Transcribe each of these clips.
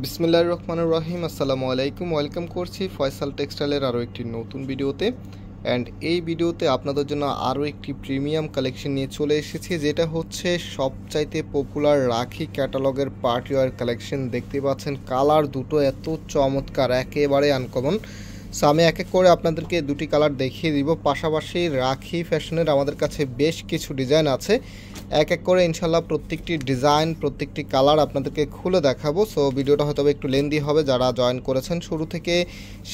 বিসমিল্লাহির রহমানির রহিম। আসসালামু আলাইকুম। ওয়েলকাম করছি ফয়সাল টেক্সটাইলের আরও একটি নতুন ভিডিওতে। অ্যান্ড এই ভিডিওতে আপনাদের জন্য আরও একটি প্রিমিয়াম কালেকশন নিয়ে চলে এসেছি, যেটা হচ্ছে সবচাইতে পপুলার রাখি ক্যাটালগের পার্টিওয়ার কালেকশন। দেখতে পাচ্ছেন কালার দুটো এত চমৎকার, একেবারে আনকমন। সো আমি এক এক করে আপনাদেরকে দুটি কালার দেখিয়ে দিব। পাশাপাশি রাখি ফ্যাশনের আমাদের কাছে বেশ কিছু ডিজাইন আছে, এক এক করে ইনশাল্লাহ প্রত্যেকটি ডিজাইন প্রত্যেকটি কালার আপনাদেরকে খুলে দেখাবো। সো ভিডিওটা হয়তো একটু লেন্দি হবে, যারা জয়েন করেছেন শুরু থেকে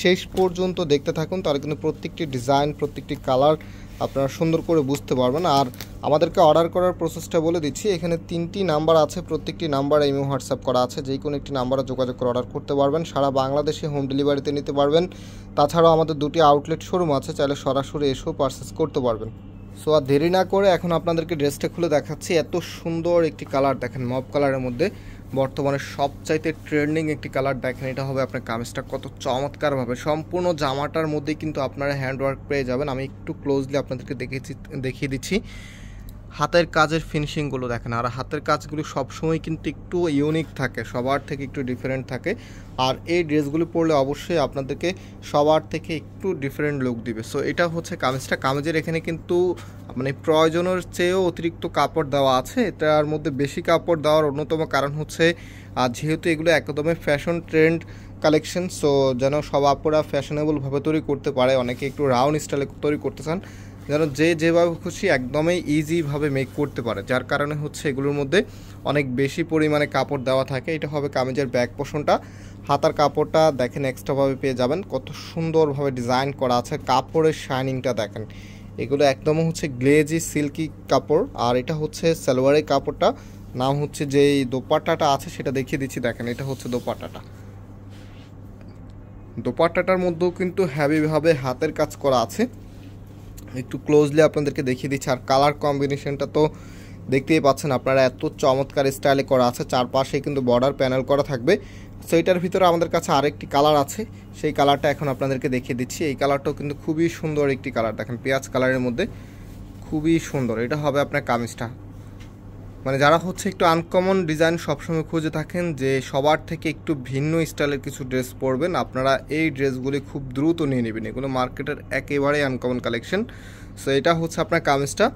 শেষ পর্যন্ত দেখতে থাকুন, তাহলে কিন্তু প্রত্যেকটি ডিজাইন প্রত্যেকটি কালার আপনারা সুন্দর করে বুঝতে পারবেন। আর আমাদেরকে অর্ডার করার প্রসেসটা বলে দিচ্ছি। এখানে 3টি নাম্বার আছে, প্রত্যেকটি নাম্বার ইমো হোয়াটসঅ্যাপ করা আছে, যে কোনো একটি নাম্বারে যোগাযোগ করে অর্ডার করতে পারবেন। সারা বাংলাদেশে হোম ডেলিভারিতে নিতে পারবেন। তাছাড়াও আমাদের দুটি আউটলেট শোরুম আছে, চাইলে সরাসরি এসেও পারচেস করতে পারবেন। সো আর দেরি না করে এখন আপনাদেরকে ড্রেসটা খুলে দেখাচ্ছি। এত সুন্দর একটি কালার দেখেন, মব কালারের মধ্যে বর্তমানে সবচাইতে ট্রেন্ডিং একটি কালার দেখেন। এটা হবে আপনার কামিজটা কত চমৎকারভাবে, সম্পূর্ণ জামাটার মধ্যেই কিন্তু আপনারা হ্যান্ডওয়ার্ক পেয়ে যাবেন। আমি একটু ক্লোজলি আপনাদেরকে দেখিয়ে দিচ্ছি হাতের কাজের ফিনিশিংগুলো দেখেন। আর হাতের কাজগুলো সবসময় কিন্তু একটু ইউনিক থাকে, সবার থেকে একটু ডিফারেন্ট থাকে। আর এই ড্রেসগুলো পরলে অবশ্যই আপনাদেরকে সবার থেকে একটু ডিফারেন্ট লুক দিবে। সো এটা হচ্ছে কামিজটা। কামিজের এখানে কিন্তু মানে প্রয়োজনের চেয়েও অতিরিক্ত কাপড় দেওয়া আছে। এটার মধ্যে বেশি কাপড় দেওয়ার অন্যতম কারণ হচ্ছে যেহেতু এগুলো একদমই ফ্যাশন ট্রেন্ড কালেকশন, সো যেন সব আপুরা ফ্যাশনেবলভাবে তৈরি করতে পারে। অনেকে একটু রাউন্ড স্টাইলে তৈরি করতে চান, যেন যে যেভাবে খুশি একদমই ইজিভাবে মেক করতে পারে, যার কারণে হচ্ছে এগুলোর মধ্যে অনেক বেশি পরিমাণে কাপড় দেওয়া থাকে। এটা হবে কামিজের ব্যাক পোর্শনটা। হাতার কাপড়টা দেখেন এক্সট্রাভাবে পেয়ে যাবেন, কত সুন্দরভাবে ডিজাইন করা আছে। কাপড়ের শাইনিংটা দেখেন, এগুলো একদম হচ্ছে গ্লেজি সিল্কি কাপড়। আর এটা হচ্ছে সালোয়ারের কাপড়টা, নাম হচ্ছে যেই দোপাট্টাটা আছে সেটা দেখিয়ে দিচ্ছি। দেখেন এটা হচ্ছে দোপাট্টাটা। দোপাট্টাটার মধ্যেও কিন্তু হ্যাভিভাবে হাতের কাজ করা আছে, একটু ক্লোজলি আপনাদেরকে দেখিয়ে দিচ্ছি। আর কালার কম্বিনেশনটা তো দেখতেই পাচ্ছেন আপনারা, এত চমৎকার স্টাইলে করা আছে। চারপাশে কিন্তু বর্ডার প্যানেল করা থাকবে। সো এটার ভিতরে আমাদের কাছে আরেকটি কালার আছে, সেই কালারটা এখন আপনাদেরকে দেখিয়ে দিচ্ছি। এই কালারটাও কিন্তু খুবই সুন্দর একটি কালার দেখেন, পেঁয়াজ কালারের মধ্যে খুবই সুন্দর। এটা হবে আপনার কামিজটা। মানে যারা হচ্ছে একটু আনকমন ডিজাইন সবসময় খুঁজে থাকেন, যে সবার থেকে একটু ভিন্ন স্টাইলের কিছু ড্রেস পরবেন, আপনারা এই ড্রেসগুলি খুব দ্রুত নিয়ে নেবেন। এগুলো মার্কেটের একেবারেই আনকমন কালেকশন। সো এটা হচ্ছে আপনার কামিজটা।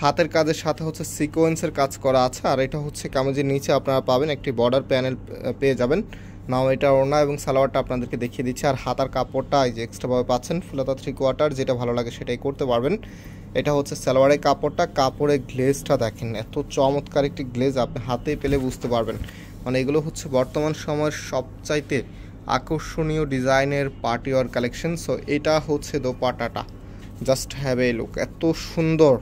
হাতের কাজের সাথে হচ্ছে সিকোয়েন্সের কাজ করা আছে। আর এটা হচ্ছে কামিজের নিচে আপনারা পাবেন একটি বর্ডার প্যানেল পেয়ে যাবেন। নাও এটা ওড়না এবং সালোয়ারটা আপনাদেরকে দেখিয়ে দিচ্ছি। আর হাতার কাপড়টা এই যে এক্সট্রাভাবে পাচ্ছেন, ফুলাতা 3/4, যেটা ভালো লাগে সেটাই করতে পারবেন। এটা হচ্ছে সালোয়ারের কাপড়টা। কাপড়ের গ্লেজটা দেখেন, এত চমৎকার একটি গ্লেজ, আপনি হাতে পেলে বুঝতে পারবেন। মানে এগুলো হচ্ছে বর্তমান সময়ের সবচাইতে আকর্ষণীয় ডিজাইনের পার্টিওয়ার কালেকশন। সো এটা হচ্ছে দোপাট্টাটা, জাস্ট হ্যাভ এ লুক, এত সুন্দর।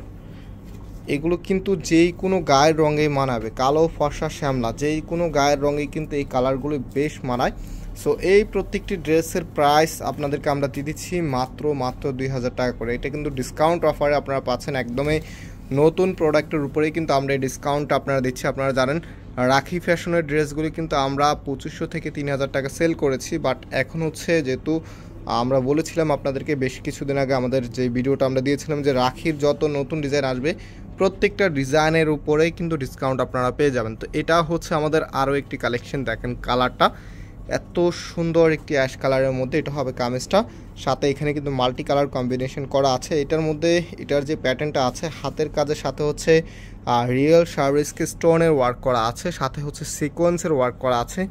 এগুলো কিন্তু যেই কোনো গায়ের রঙে মানাবে, কালো ফর্সা শ্যামলা যেই কোনো গায়ের রঙে কিন্তু এই কালারগুলো বেশ মানায়। সো এই প্রত্যেকটি ড্রেসের প্রাইস আপনাদেরকে আমরা দিয়ে দিচ্ছি মাত্র 2000 টাকা করে। এটা কিন্তু ডিসকাউন্ট অফারে আপনারা পাচ্ছেন, একদমই নতুন প্রোডাক্টের উপরেই কিন্তু আমরা এই ডিসকাউন্টটা আপনারা দিচ্ছি। আপনারা জানেন রাখি ফ্যাশনের ড্রেসগুলি কিন্তু আমরা 2500 থেকে 3000 টাকা সেল করেছি, বাট এখন হচ্ছে যেহেতু আমরা বলেছিলাম আপনাদেরকে বেশ কিছুদিন আগে আমাদের যে ভিডিওটা আমরা দিয়েছিলাম, যে রাখির যত নতুন ডিজাইন আসবে প্রত্যেকটা ডিজাইনের উপরেই কিন্তু ডিসকাউন্ট আপনারা পেয়ে যাবেন। তো এটা হচ্ছে আমাদের আরও একটি কালেকশন দেখেন, কালারটা এত সুন্দর একটি অ্যাশ কালারের মধ্যে। এটা হবে কামিজটা, সাথে এখানে কিন্তু মাল্টি কালার কম্বিনেশন করা আছে। এটার মধ্যে এটার যে প্যাটার্নটা আছে হাতের কাজের সাথে হচ্ছে রিয়েল সার্ভিসকে স্টোনের ওয়ার্ক করা আছে, সাথে হচ্ছে সিকোয়েন্সের ওয়ার্ক করা আছে।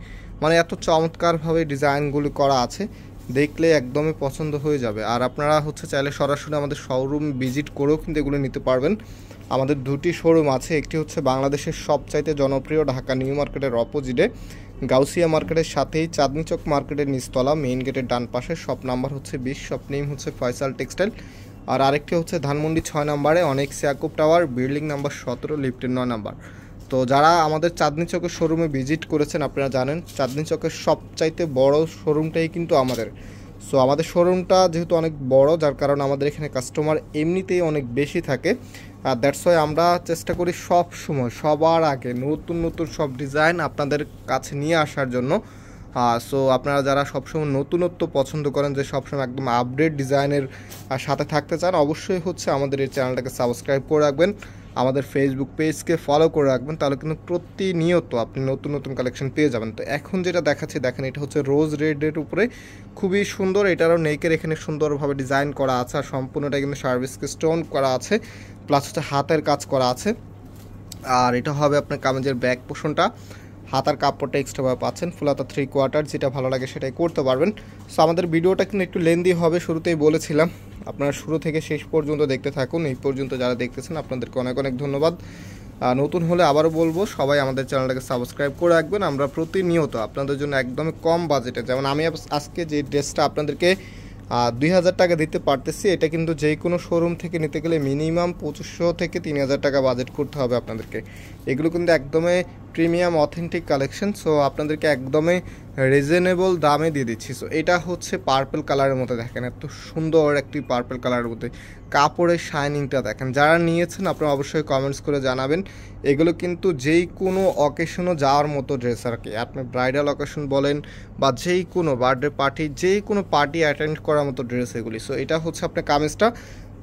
মানে এত চমৎকারভাবে ডিজাইনগুলি করা আছে, দেখলে একদমই পছন্দ হয়ে যাবে। আর আপনারা হচ্ছে চাইলে সরাসরি আমাদের শোরুম ভিজিট করেও কিন্তু এগুলো নিতে পারবেন। আমাদের দুটি শোরুম আছে, একটি হচ্ছে বাংলাদেশের সবচাইতে জনপ্রিয় ঢাকা নিউ মার্কেটের অপোজিটে গাউসিয়া মার্কেটের সাথেই চাঁদনি চক মার্কেটের নিচতলা মেইন গেটের ডান পাশে, শপ নাম্বার হচ্ছে 20, শপ নেম হচ্ছে ফয়সাল টেক্সটাইল। আর আরেকটি হচ্ছে ধানমন্ডি 6 নম্বরে অনেক সিয়াকুব টাওয়ার, বিল্ডিং নাম্বার 17, লিফটের 9 নাম্বার। তো যারা আমাদের চাঁদনি চকের শোরুমে ভিজিট করেছেন আপনারা জানেন চাঁদনি চকের সবচাইতে বড় শোরুমটাই কিন্তু আমাদের। সো আমাদের শোরুমটা যেহেতু অনেক বড়, যার কারণে আমাদের এখানে কাস্টমার এমনিতেই অনেক বেশি থাকে। আর দ্যাটস ওয়াই আমরা চেষ্টা করি সব সময় সবার আগে নতুন নতুন সব ডিজাইন আপনাদের কাছে নিয়ে আসার জন্য। সো আপনারা যারা সবসময় নতুনত্ব পছন্দ করেন, যে সবসময় একদম আপডেট ডিজাইনের সাথে থাকতে চান, অবশ্যই হচ্ছে আমাদের এই চ্যানেলটাকে সাবস্ক্রাইব করে রাখবেন। আমাদের ফেসবুক পেজকে ফলো করে রাখবেন, তাহলে কিন্তু প্রতিনিয়ত আপনি নতুন নতুন কালেকশন পেয়ে যাবেন। তো এখন যেটা দেখাচ্ছি দেখেন, এটা হচ্ছে রোজ রেডের উপরে খুবই সুন্দর, এটারও নেকের এখানে সুন্দরভাবে ডিজাইন করা আছে, আর সম্পূর্ণটা কিন্তু সার্ভিসকে স্টোন করা আছে, প্লাস হচ্ছে হাতের কাজ করা আছে। আর এটা হবে আপনার কামিজের ব্যাক পোর্শনটা, হাতার কাপড়টা এক্সট্রাভাবে পাচ্ছেন, ফুল হাতা 3/4, যেটা ভালো লাগে সেটাই করতে পারবেন। সো আমাদের ভিডিওটা কিন্তু একটু লেন্দি হবে, শুরুতেই বলেছিলাম, আপনারা শুরু থেকে শেষ পর্যন্ত দেখতে থাকুন। এই পর্যন্ত যারা দেখতেছেন আপনাদেরকে অনেক অনেক ধন্যবাদ। নতুন হলে আবারও বলবো, সবাই আমাদের চ্যানেলটাকে সাবস্ক্রাইব করে রাখবেন। আমরা প্রতিনিয়ত আপনাদের জন্য একদমই কম বাজেটে, যেমন আমি আজকে যে ড্রেসটা আপনাদেরকে 2000 টাকা দিতে পারতেছি, এটা কিন্তু যে কোনো শোরুম থেকে নিতে গেলে মিনিমাম 2500 থেকে 3000 টাকা বাজেট করতে হবে আপনাদেরকে। এগুলো কিন্তু একদমই প্রিমিয়াম অথেন্টিক কালেকশন, সো আপনাদেরকে একদমই রিজনেবল দামে দিয়ে দিচ্ছি। সো এটা হচ্ছে পার্পল কালারের মধ্যে, দেখেন এত সুন্দর একটি পার্পল কালারের মধ্যে, কাপড়ের শাইনিংটা দেখেন। যারা নিয়েছেন আপনারা অবশ্যই কমেন্টস করে জানাবেন। এগুলো কিন্তু যেই কোনো অকেশনও যাওয়ার মতো ড্রেস আর কি, আপনি ব্রাইডাল অকেশন বলেন বা যেই কোনো বার্থডে পার্টি, যেই কোনো পার্টি অ্যাটেন্ড করার মতো ড্রেস এগুলি। সো এটা হচ্ছে আপনার কামিজটা,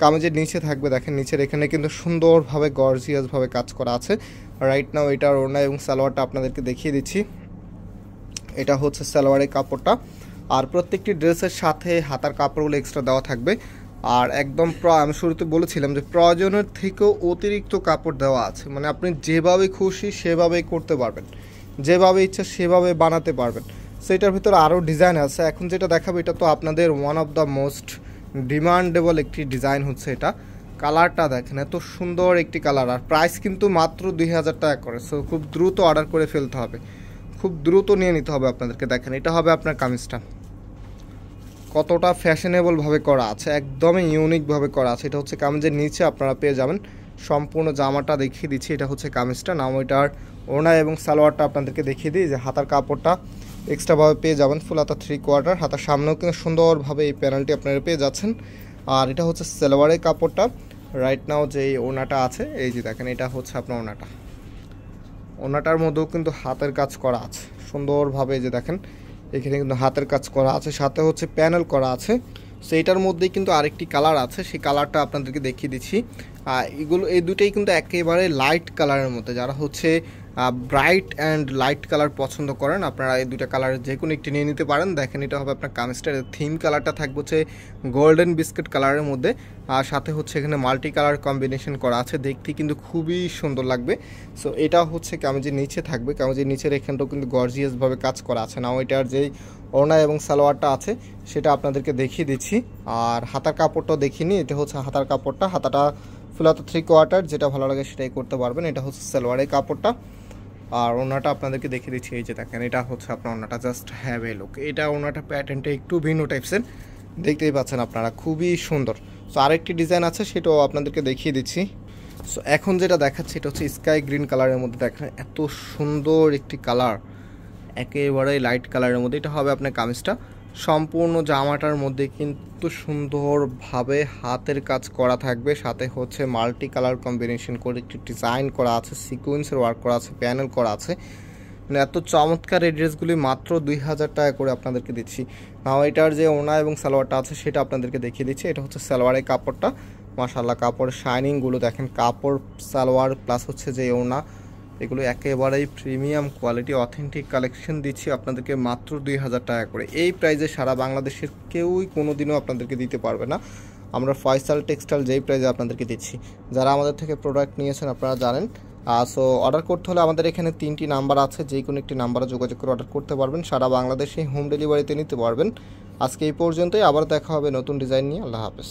কামিজের নিচে থাকবে দেখেন, নিচের এখানে কিন্তু সুন্দরভাবে গর্জিয়াসভাবে কাজ করা আছে। রাইট নাও এটার ওড়না এবং সালোয়ারটা আপনাদেরকে দেখিয়ে দিচ্ছি। এটা হচ্ছে সালোয়ারের কাপড়টা, আর প্রত্যেকটি ড্রেসের সাথে হাতার কাপড়গুলো এক্সট্রা দেওয়া থাকবে। আর একদম আমি শুরুতে বলেছিলাম যে প্রয়োজনের থেকেও অতিরিক্ত কাপড় দেওয়া আছে, মানে আপনি যেভাবে খুশি সেভাবেই করতে পারবেন, যেভাবে ইচ্ছা সেভাবে বানাতে পারবেন। সো এটার ভিতরে আরও ডিজাইন আছে, এখন যেটা দেখাবো এটা তো আপনাদের one of the most demandable একটি ডিজাইন হচ্ছে এটা। কালারটা দেখেন এত সুন্দর একটি কালার, আর প্রাইস কিন্তু মাত্র 2000 টাকা করে। সো খুব দ্রুত অর্ডার করে ফেলতে হবে, খুব দ্রুত নিয়ে নিতে হবে আপনাদেরকে। দেখেন এটা হবে আপনার কামিজটা, কতটা ফ্যাশনেবলভাবে করা আছে, একদমই ইউনিকভাবে করা আছে। এটা হচ্ছে কামিজের নিচে আপনারা পেয়ে যাবেন, সম্পূর্ণ জামাটা দেখিয়ে দিচ্ছি। এটা হচ্ছে কামিজটা, নাম ওইটার ওড়না এবং সালোয়ারটা আপনাদেরকে দেখিয়ে দিই, যে হাতার কাপড়টা এক্সট্রাভাবে পেয়ে যাবেন, ফুল হাতা 3/4, হাতার সামনেও কিন্তু সুন্দরভাবে এই প্যানেলটি আপনারা পেয়ে যাচ্ছেন। আর এটা হচ্ছে সালোয়ারের কাপড়টা। রাইট নাও যে ওড়নাটা আছে, এই যে দেখেন এটা হচ্ছে আপনার ওড়নাটা, ওড়নাটার মধ্যেও কিন্তু হাতের কাজ করা আছে সুন্দরভাবে, যে দেখেন এখানে কিন্তু হাতের কাজ করা আছে, সাথে হচ্ছে প্যানেল করা আছে। সো এটার মধ্যেই কিন্তু আরেকটি কালার আছে, সেই কালারটা আপনাদেরকে দেখিয়ে দিচ্ছি। এগুলো এই দুটোই কিন্তু একেবারে লাইট কালারের মধ্যে, যারা হচ্ছে ব্রাইট অ্যান্ড লাইট কালার পছন্দ করেন আপনারা এই দুটো কালারের যে কোনো একটি নিয়ে নিতে পারেন। দেখেন এটা হবে আপনার কামিজটার থিম কালারটা থাকবে হচ্ছে গোল্ডেন বিস্কিট কালারের মধ্যে, আর সাথে হচ্ছে এখানে মাল্টি কালার কম্বিনেশন করা আছে, দেখতে কিন্তু খুবই সুন্দর লাগবে। সো এটা হচ্ছে কামিজের নিচে থাকবে, কামিজের নিচের এখানটাও কিন্তু গর্জিয়াসভাবে কাজ করা আছে। নাও এটার যেই ওড়না এবং সালোয়ারটা আছে সেটা আপনাদেরকে দেখিয়ে দিচ্ছি। আর হাতার কাপড়টাও দেখিয়ে নিই, এটা হচ্ছে হাতার কাপড়টা, হাতাটা ফুল হাতা 3/4, যেটা ভালো লাগে সেটাই করতে পারবেন। এটা হচ্ছে সালোয়ারের কাপড়টা, আর ওড়নাটা আপনাদেরকে দেখিয়ে দিচ্ছি, এই যে দেখেন এটা হচ্ছে আপনার ওড়নাটা, জাস্ট হ্যাভ এ লুক। এটা ওড়নাটা প্যাটার্নটা একটু ভিন্ন টাইপসের, দেখতেই পাচ্ছেন আপনারা, খুবই সুন্দর। সো আরেকটি ডিজাইন আছে সেটাও আপনাদেরকে দেখিয়ে দিচ্ছি। সো এখন যেটা দেখাচ্ছি এটা হচ্ছে স্কাই গ্রিন কালারের মধ্যে, দেখেন এত সুন্দর একটি কালার, একেবারে লাইট কালারের মধ্যে। এটা হবে আপনার কামিজটা, সম্পূর্ণ জামাটার মধ্যে কিন্তু সুন্দরভাবে হাতের কাজ করা থাকবে, সাথে হচ্ছে মাল্টি কালার কম্বিনেশন করে একটি ডিজাইন করা আছে, সিকোয়েন্সের ওয়ার্ক করা আছে, প্যানেল করা আছে। মানে এত চমৎকার এই ড্রেসগুলি মাত্র 2000 টাকা করে আপনাদেরকে দিচ্ছি। নাও এটার যে ওড়না এবং সালোয়ারটা আছে সেটা আপনাদেরকে দেখিয়ে দিচ্ছি। এটা হচ্ছে সালোয়ারের কাপড়টা, মাশাআল্লাহ কাপড়ের শাইনিংগুলো দেখেন, কাপড় সালোয়ার প্লাস হচ্ছে যে ওড়না, এগুলো একেবারেই প্রিমিয়াম কোয়ালিটি অথেন্টিক কালেকশন দিচ্ছি আপনাদেরকে মাত্র 2000 টাকা করে। এই প্রাইসে সারা বাংলাদেশের কেউই কোনো দিনও আপনাদেরকে দিতে পারবে না। আমরা ফয়সাল টেক্সটাইল যেই প্রাইসে আপনাদেরকে দিচ্ছি, যারা আমাদের থেকে প্রোডাক্ট নিয়েছেন আপনারা জানেন। সো অর্ডার করতে হলে আমাদের এখানে 3টি নাম্বার আছে, যে কোনো একটি নাম্বারে যোগাযোগ করে অর্ডার করতে পারবেন, সারা বাংলাদেশে হোম ডেলিভারিতে নিতে পারবেন। আজকে এই পর্যন্তই, আবার দেখা হবে নতুন ডিজাইন নিয়ে। আল্লাহ হাফেজ।